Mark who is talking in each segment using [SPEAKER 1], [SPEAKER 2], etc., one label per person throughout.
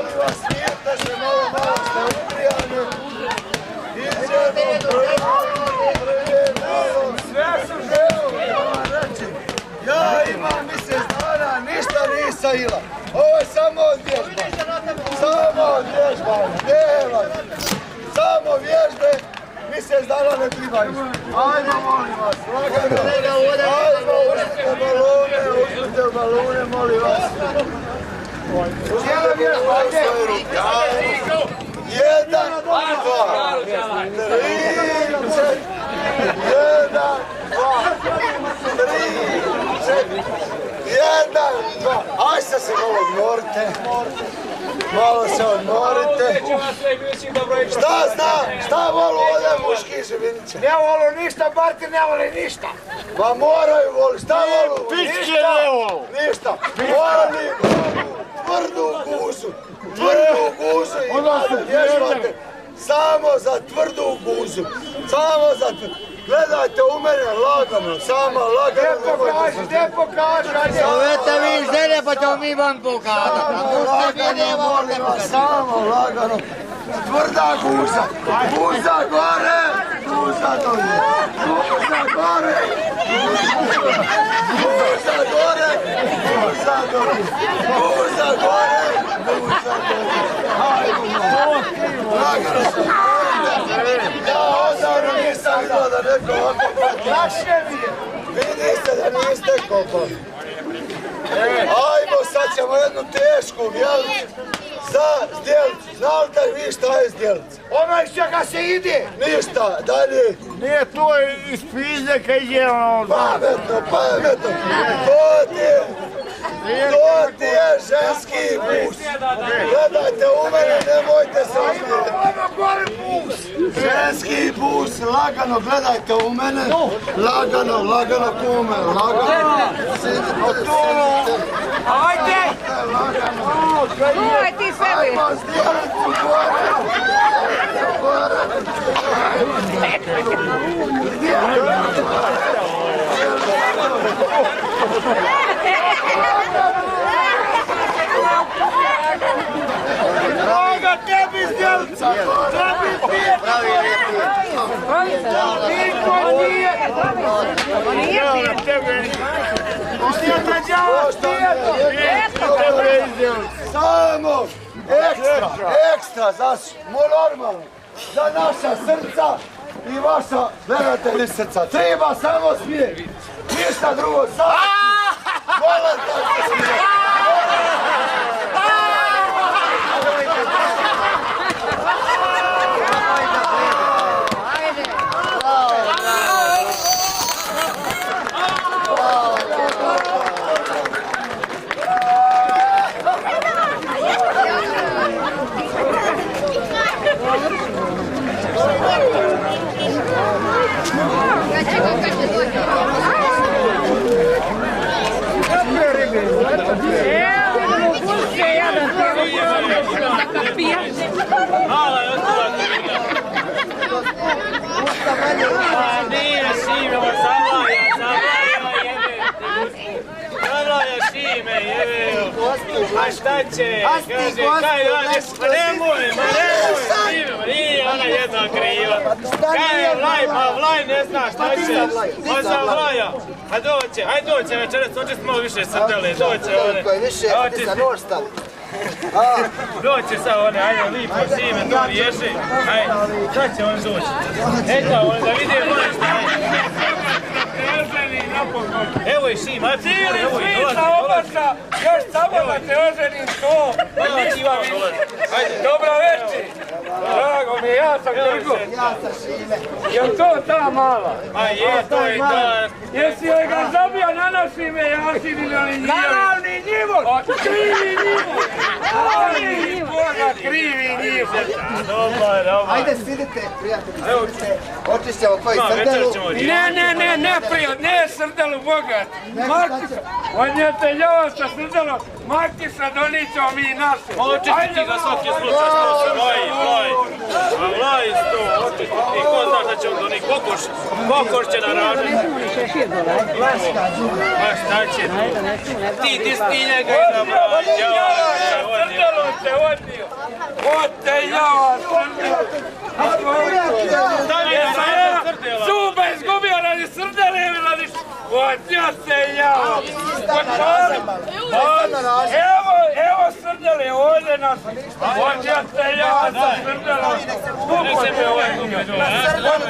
[SPEAKER 1] molim vas, smirte se, malo ste uprijani. Sve su želi, ja vam reći. Ja imam mjesec dana, ništa nisam ila. Ovo je samo vježbanje. Samo vježbanje, nema. Samo vježbe, mjesec dana ne tribaju. Ajmo, molim vas, lagano. Ajmo, uzmite balone, molim vas. Cijela vježba, ajde. 1, 2, 3, 4, 1, 2, 3, 4, 1, 2. Aj sad se malo odmorite. Malo se odmorite. Šta zna? Šta volu ovdje muški živiniće?
[SPEAKER 2] Ne volu ništa, bar ti ne voli ništa.
[SPEAKER 1] Ma moraju voli, šta volu?
[SPEAKER 2] Pičke ne volu.
[SPEAKER 1] Ništa. Voli tvrdu guzu. Tvrdu guzu imate, vježbate. Samo za tvrdu guzu. Samo za tvrdu. Gledajte u mene lagano, samo lagano.
[SPEAKER 2] Gdje pokaži,
[SPEAKER 3] Zovete vi želje pa ćemo mi vam pokazati.
[SPEAKER 1] Lagano, molim vas, samo lagano. Tvrda guza. Guza gore. Guza dolje. Guza gore. Guza gore. Guza dolje. Guza gore. Guza dolje. Hajde, lagano sam. Ja odavno nisam vidio da neko ovako kopao.
[SPEAKER 2] Naše mi je.
[SPEAKER 1] Vidite da niste kopali. Ajmo, sad ćemo jednu tešku vjelicu za zdjelicu. Znate li vi šta je zdjelica?
[SPEAKER 2] Ono iz čega se ide.
[SPEAKER 1] Ništa, dalje.
[SPEAKER 2] Nije to iz pizde kad je ono...
[SPEAKER 1] Pametno, pametno. To ti je ženski bus. Gledajte u mene, nemojte se osmijeti. Ženski bus, lagano, gledajte u mene. Lagano, lagano kume, lagano. Sidite, sidite.
[SPEAKER 2] Ajde!
[SPEAKER 4] Čuvaj ti sebi!
[SPEAKER 1] Ajmo zdjelicu gore. Gore.
[SPEAKER 2] Draga, tebi zdjelica! Tebi pije! Niko nije!
[SPEAKER 4] Nije
[SPEAKER 2] Tebe! Nije trađava stijeto! Tebe je zdjelica!
[SPEAKER 1] Samo ekstra za normalno, za naša srca i vaša, gledajte li srca, treba samo smijeh, ništa drugo, samo volim da se smijeh.
[SPEAKER 5] Nije Šime, ovo zavlaja Šime, jebe. A šta će? Kaže, kaj danas? Ma nemoj, Šime, nije ona jedna kriva. Kaj je Vlaj, pa Vlaj ne zna šta će. Pa zavlaja. A doće, aj doće večeras, oči smo malo više srdele, doće one. Doće sad one, ajde lipo Šime, to riješi. Aj, šta će on doći? Eto, on da vidi ono šta je. Evo je Šima, evo je dolazi.
[SPEAKER 2] Još samo da te oženim to! Dobro večer! Drago mi je, ja sam Grgo. Jel to ta mala?
[SPEAKER 5] Ma je, to je ta...
[SPEAKER 2] Jesi joj ga zabio na našim jašin ili oni njijevi? Naravni njivor! Krivi njivor! Krivi Boga, krivi njivor!
[SPEAKER 5] Dobar.
[SPEAKER 3] Ajde, sidite, prijatelji, sidite. Očišćamo koji srdelu.
[SPEAKER 2] Ne, prijatelj, ne srdelu Boga. On je te ljava sa srdelom. Matiša, donijet ćemo mi naše.
[SPEAKER 5] Očisti ti za svaki slučaj što se Vlaj sto, očisti ti. Ko zna da će on donijeti kokoš će naražiti. Pa šta će ti? Ti stinja ga izabrali.
[SPEAKER 2] Srdelom se podnio. Ote ja, zube izgubio radi srdele, radi odnio se ja. Evo srdele, ovdje nas. Odnio se ja sa srdelom. Puko me ovaj gubio.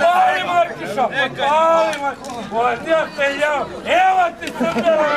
[SPEAKER 2] Pali Markiša, pali Markiša. Odnio se ja. Evo ti srdele.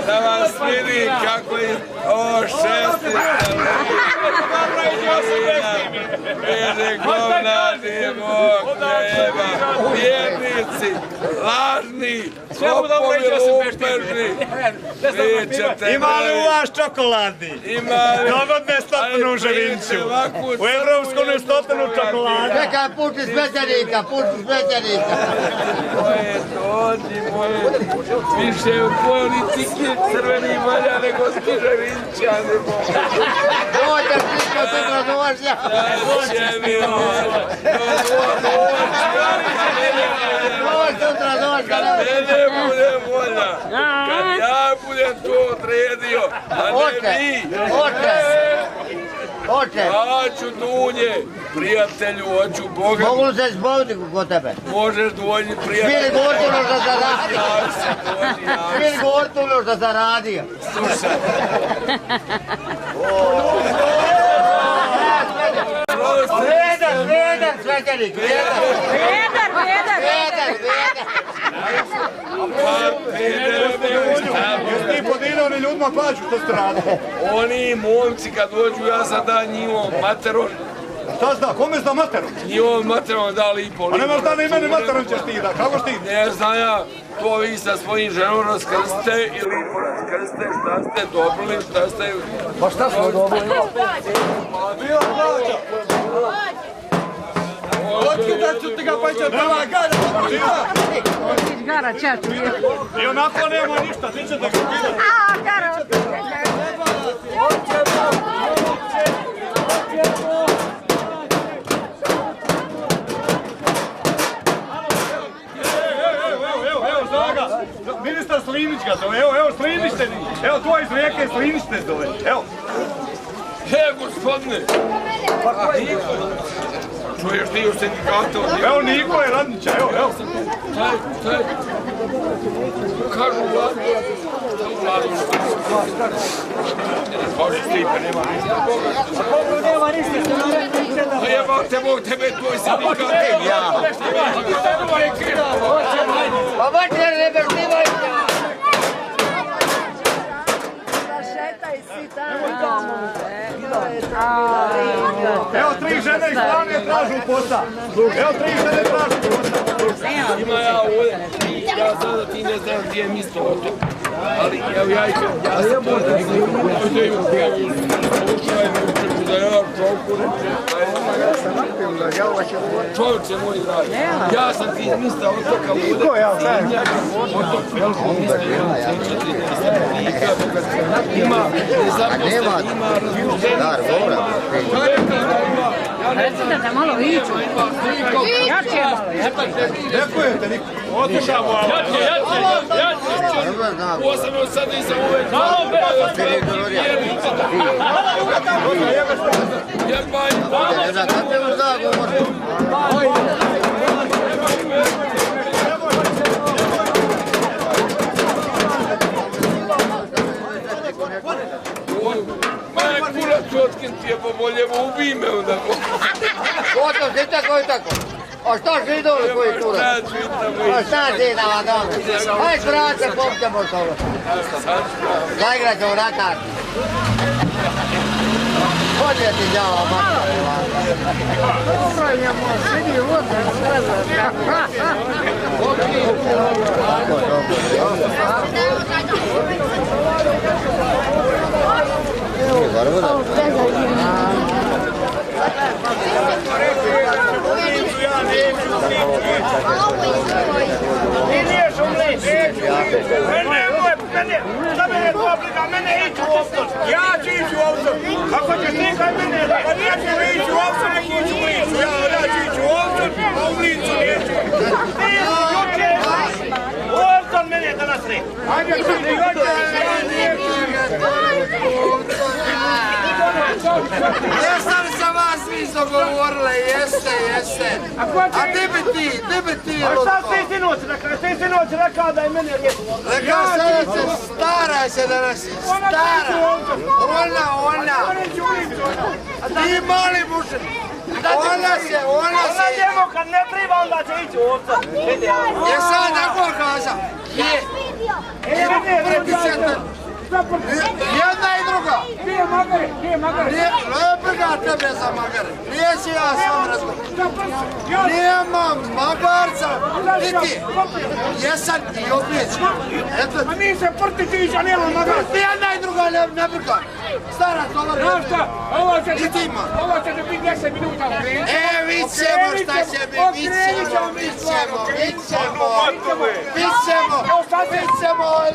[SPEAKER 2] Da vas vidi kako je ovo šesti. Vidi govnani Bog nema. Vjernici, lažni, lopovi, lupežni. Vi ćete...
[SPEAKER 5] Ima li u vas čokoladni? Dogodne stotinu u Ževinču. U Evropskom je stotinu čokolada.
[SPEAKER 3] Čekaj, puti svećenika, puti svećenika.
[SPEAKER 2] Moje dođi, moje... Više u politike crveni valja nego Ževinčani.
[SPEAKER 3] Dođe, slično, sutra dođe.
[SPEAKER 2] Dođe mi valja.
[SPEAKER 3] Dođe, sutra dođe.
[SPEAKER 2] Kad mene bude volja, kad ja budem to odredio, a ne vi.
[SPEAKER 3] Oče.
[SPEAKER 2] Ja ću Dunje, prijatelju, hoću Boga.
[SPEAKER 3] Mogu li se izbaviti kod tebe?
[SPEAKER 2] Možeš dođi, prijatelju.
[SPEAKER 3] Bili govortuno što zaradio. Bili govortuno što zaradio.
[SPEAKER 2] Slušaj.
[SPEAKER 3] Vedar, svećenik, vedar.
[SPEAKER 5] Ti podine oni ljudima plaću što ste radili.
[SPEAKER 2] Oni momci kad dođu, ja sam da njivom materom.
[SPEAKER 5] Šta zna, kome zna materom?
[SPEAKER 2] Njivom materom dali i
[SPEAKER 5] A
[SPEAKER 2] polipu.
[SPEAKER 5] nemaš da ni meni materom ćeš ti da, kako ti?
[SPEAKER 2] Ne znam ja, to vi sa svojim ženom raskrste ili raskrste, šta ste dobili, šta ste...
[SPEAKER 1] Pa šta smo dobili?
[SPEAKER 5] Bila plaća. Otkuda ću ti ga paća prva gara?
[SPEAKER 4] Gara četu je.
[SPEAKER 5] I onako nema ništa, ti ćete ga vidjeti.
[SPEAKER 4] A, gara.
[SPEAKER 5] Evo, Zaga, ministar Slinić ga zove, evo Slinište, evo tvoj iz Rijeke Slinište zove, evo.
[SPEAKER 2] Gospodine! Čuješ ti u sindikatu?
[SPEAKER 5] Evo Niko je Radnića, evo.
[SPEAKER 2] Taj. Kažu vladu. Vladu Bože Stipe, nema ništa.
[SPEAKER 5] Kako nema ništa?
[SPEAKER 2] Pa jebate Bog tebe tvoj sindikat.
[SPEAKER 3] Ja. Pa vađe rebe štivajte.
[SPEAKER 4] Šetaj si tamo.
[SPEAKER 5] Evo 3 žene iz strane tražu posao. Evo 3 žene tražu posao.
[SPEAKER 2] Ima ja ovdje. Ja znam da ti ne znam gdje je mjesto otok. Ali evo ja ću da ja čovku čovječe moj dragi, ja sam ti iz mjesta otoka Lude, otok veliko mjesta, ima nezaposlen, ima razloženje,
[SPEAKER 4] Recite da malo viču. Jače malo,
[SPEAKER 5] Nekujete niko.
[SPEAKER 2] otišamo, jače. Posebno sad nisam uvek
[SPEAKER 3] Da, kako je u zagovoru? koji tako? A šta židoli koji tu radi? A šta židava dobro? Aj brat se popćemo s ovo. Zaigrat ćemo na karti. Hoće ti djava makar.
[SPEAKER 4] Dobro, njemu sidi ovdje.
[SPEAKER 2] Mene ići u ovdje. Ja ću ići u ovdje. Ako ćeš ti kaj mene, pa neću ići u ovdje, neki ići u licu. Ja ću ići u ovdje, a u licu neću. Ti si juče, u ovdje mene danas ne. Ajde, ti si juče, ja neću.
[SPEAKER 1] Jesam sa vas vi dogovorile, jeste. A gdje bi ti
[SPEAKER 2] A šta si ti sinoć rekao da je mene riješi?
[SPEAKER 1] Rekao sam se, stara se danas, stara. Ona. Ti mali mužen. Ona se.
[SPEAKER 2] Ona njemu kad ne treba onda će ići u ovca.
[SPEAKER 1] Jesam tako kazao? Je. Jedna i druga.
[SPEAKER 2] Gdje je magare?
[SPEAKER 1] Leprga tebe za magare. Nije si ja sam razgovor. Nemam magarca. Niti. Jesam i opet.
[SPEAKER 2] A mi se prti tić, a nema magare.
[SPEAKER 1] Jedna i druga ne brga. Stara tovar.
[SPEAKER 2] Znaš šta? Ovo će
[SPEAKER 1] I ti ima.
[SPEAKER 2] ti biti 10 minuta.
[SPEAKER 1] Vidit ćemo šta će biti. Vidit ćemo.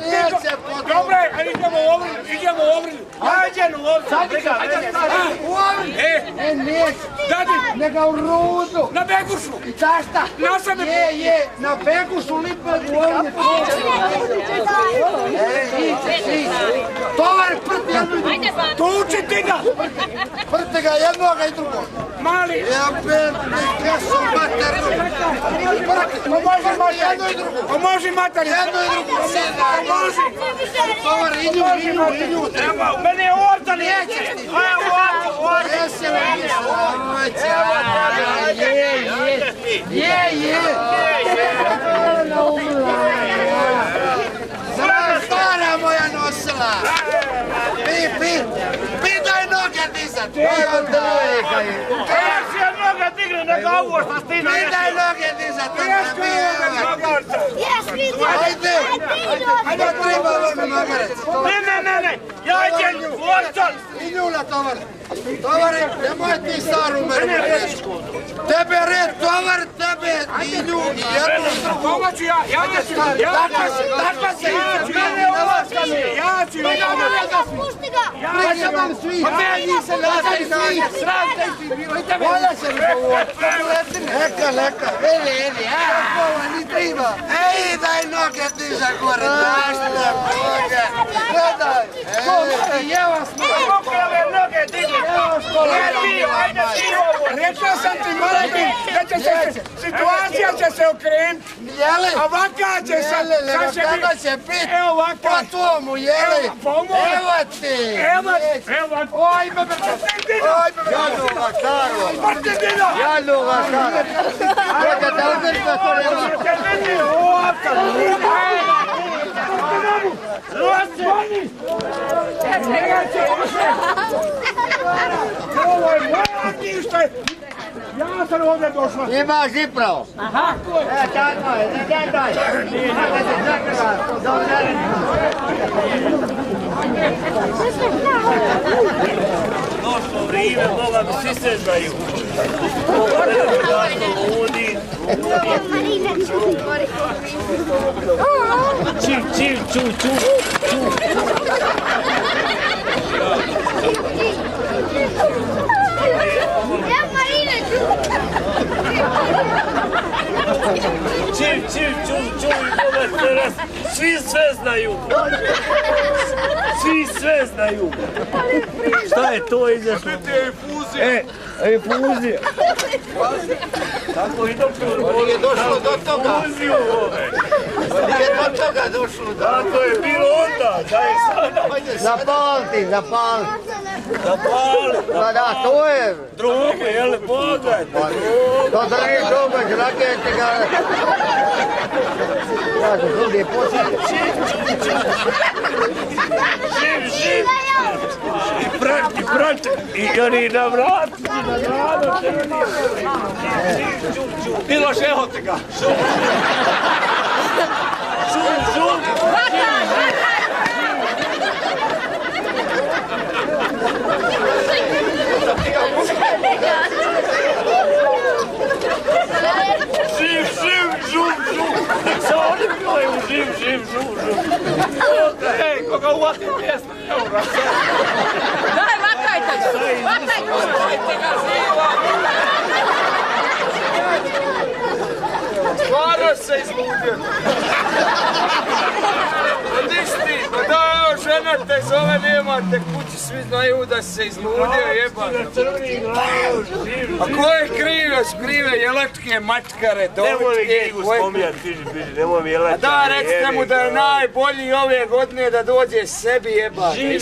[SPEAKER 1] Lijeće potom.
[SPEAKER 2] Dobre, idemo u obrinu. Ajde u obrinu. U obrinu.
[SPEAKER 1] Neće.
[SPEAKER 2] Dadi.
[SPEAKER 1] Neka u rudu.
[SPEAKER 2] Na Begušu.
[SPEAKER 1] I tašta.
[SPEAKER 2] Na sebe.
[SPEAKER 1] Je. Na Begušu lipe u ovdje. Tovar prti jednu i drugu.
[SPEAKER 2] Tuči ti ga.
[SPEAKER 1] Prti ga jednoga i drugog.
[SPEAKER 2] Mali.
[SPEAKER 1] Jebem ti kesu maternu. Prti jednu i drugu.
[SPEAKER 2] Pomoži materi.
[SPEAKER 1] Jednu i drugu.
[SPEAKER 2] Pomoži.
[SPEAKER 1] Tovar idu.
[SPEAKER 2] Treba, mene je orta nećeš ti. Ajde u orta.
[SPEAKER 1] Jesi li Je. Stara moja nosila. Pitaj noge dizat.
[SPEAKER 2] Si je noga digli, neka ovo šta stina.
[SPEAKER 1] Pitaj noge dizat. Ajde. Ajde treba vam magarec.
[SPEAKER 2] Ne. Ja idem u orta.
[SPEAKER 1] I njula tovar. Tovare, nemoj ti staru mene reći. Tebe red, tovar, tebe i nju i jednu i drugu.
[SPEAKER 2] Pomoću ja ću.
[SPEAKER 1] Takva se.
[SPEAKER 2] Mene ovaskali. Ja ću.
[SPEAKER 4] Pušti ga!
[SPEAKER 1] Pričam svi. Pa meni se nađe svi. Sram te si bilo. Volja se mi govoriti. Neka. Vidi. Pola ni treba. Ej, daj noge ti za gore. Daš te noge. Gledaj. Jeva smo.
[SPEAKER 2] Kako je ove noge digli? Rekao sam ti mali da će se, situacija će se okrenuti.
[SPEAKER 1] Jeli?
[SPEAKER 2] A ovaka će se, sad će
[SPEAKER 1] Kako
[SPEAKER 2] biti.
[SPEAKER 1] će biti?
[SPEAKER 2] Evo ovaka.
[SPEAKER 1] Po tomu, jeli? Evo ti.
[SPEAKER 2] Evo.
[SPEAKER 1] Oj, bebe. Jaduga, staro.
[SPEAKER 2] Partidino.
[SPEAKER 1] Jaduga, staro. Hoćete uzeti pa to nema.
[SPEAKER 2] Ćete biti ovaka. Zvoni. Ovo je moja ništa. Ja sam ovdje došla.
[SPEAKER 3] Imaš i pravo.
[SPEAKER 2] Aha.
[SPEAKER 3] Tako je, daj. Kako se zakriva, dobro.
[SPEAKER 5] Došlo vrijeme, Boga mi svi se znaju. Boga ne da ludi. Čiv, ču. Čiv, ču, Boga teraz. Svi sve znaju. Šta je to izašlo? Infuzija. Tako i doktor.
[SPEAKER 1] Nije došlo do toga.
[SPEAKER 5] Infuziju ove.
[SPEAKER 1] Nije do toga došlo.
[SPEAKER 5] A to je bilo onda. Da je sada.
[SPEAKER 3] Zapalti. Da, to je.
[SPEAKER 2] Druge, jel, pogledaj.
[SPEAKER 3] To drži čubač, rakete ga. Ja se drugdje posjeći.
[SPEAKER 2] Živ. I prati. I oni na vratu.
[SPEAKER 5] Miloš, evo te ga. Šum.
[SPEAKER 2] Živ. Nek se oni pivaju, živ.
[SPEAKER 5] Ej, koga uvati 200 eura.
[SPEAKER 4] Daj, vatajte ga, živo!
[SPEAKER 5] Stvarno se izludio. Ništi, pa da, evo, žena te zove, nemate kući, svi znaju da se izludio, jebano. A ko je krive jelačke, mačkare, dovičke,
[SPEAKER 2] Nemoj mi jelačka.
[SPEAKER 5] a da, recite mu da je najbolji ove godine da dođe sebi, jebano.
[SPEAKER 2] Živ.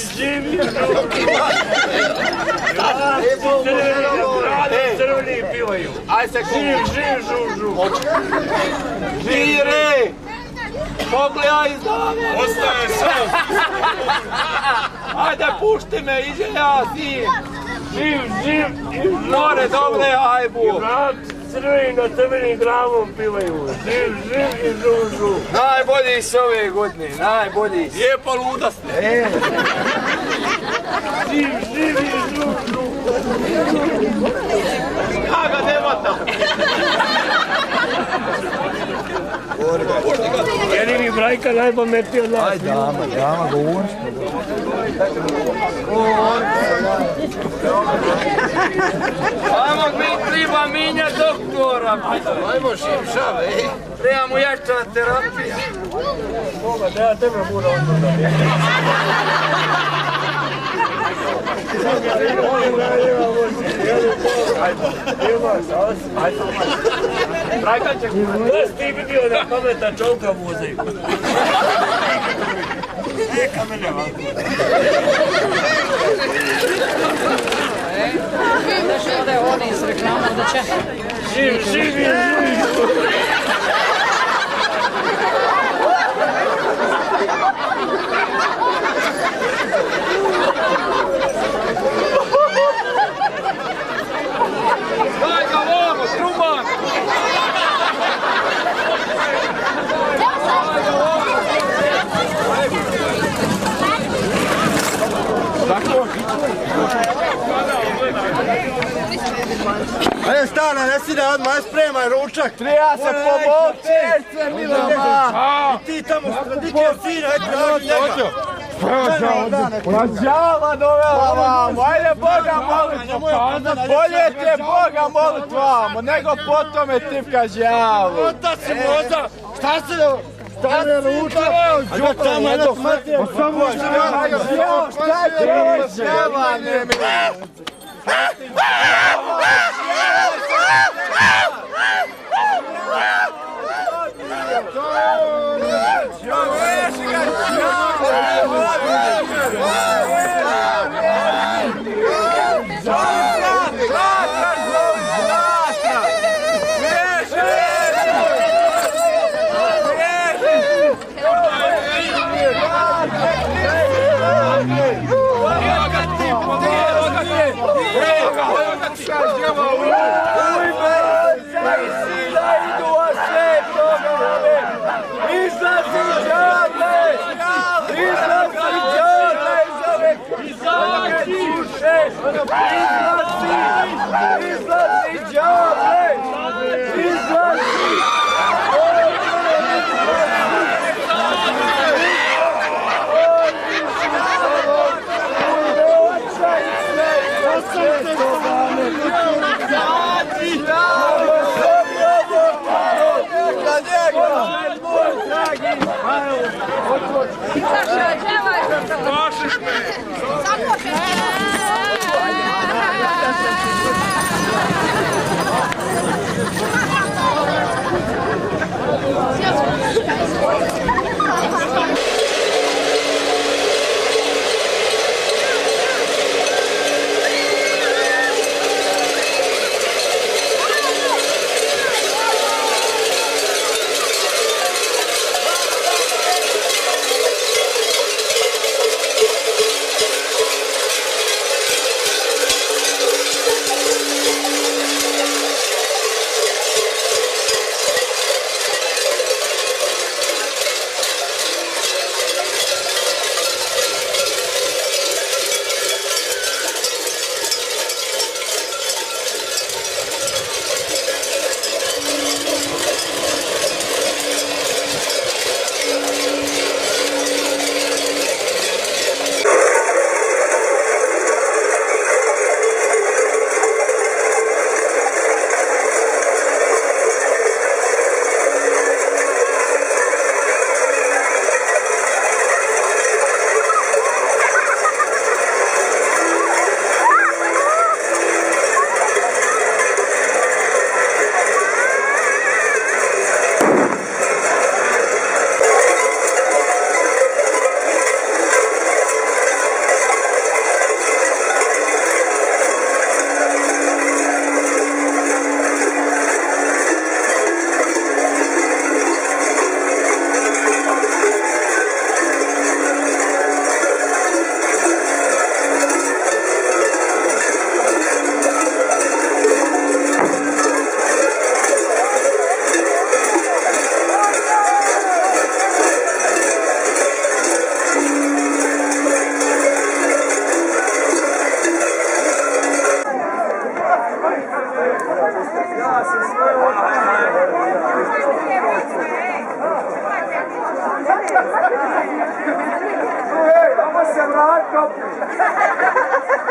[SPEAKER 2] Crveni pivaju.
[SPEAKER 5] Aj se
[SPEAKER 2] Živ.
[SPEAKER 5] Žire! Pogledaj izdavno!
[SPEAKER 2] Ostaje sam.
[SPEAKER 5] Ajde, pušti me, iđe ja s njim!
[SPEAKER 2] Živ.
[SPEAKER 5] More, dobre, ajbu!
[SPEAKER 2] Brat, crvenim gravom pivaju. Živ i žužu.
[SPEAKER 5] Najbolji s ove godine, najbolji.
[SPEAKER 2] Lijepo luda ste. Živ i žužu.
[SPEAKER 5] Aga, nema tam!
[SPEAKER 2] Jedini Brajka najpametniji od nas.
[SPEAKER 1] Ajde, dama, govorimo.
[SPEAKER 5] Ajmo, mi treba minjat doktora. Ajmo, šav, ej. Treba mu jača terapija.
[SPEAKER 2] Boga, da ja tebe budu onda.
[SPEAKER 5] Brajka će
[SPEAKER 2] Da si ti vidio da pametan čovka muzej. Neka mene ovako.
[SPEAKER 4] Da će ovdje oni iz reklama da će...
[SPEAKER 2] Živ i žužu.
[SPEAKER 5] Daj ga vamo, Truman!
[SPEAKER 1] Ajde, stana, ne si da odmah spremaj ručak. Treba se pomoći. Milama. I ti tamo stradike sina, eto njega.
[SPEAKER 6] Đava dovela vamo, ajde Boga molit, bolje te Boga molit vamo, nego potom je tipka đavu.
[SPEAKER 1] Ota si moza, šta se da... Šta je ručak? Ajde tamo, jedno smrti. Samo
[SPEAKER 6] Šta će ovo đava, ne mi?
[SPEAKER 1] Ujbe!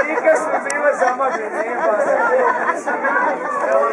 [SPEAKER 1] Ti kad smo bile zamaženi, ima. Evo,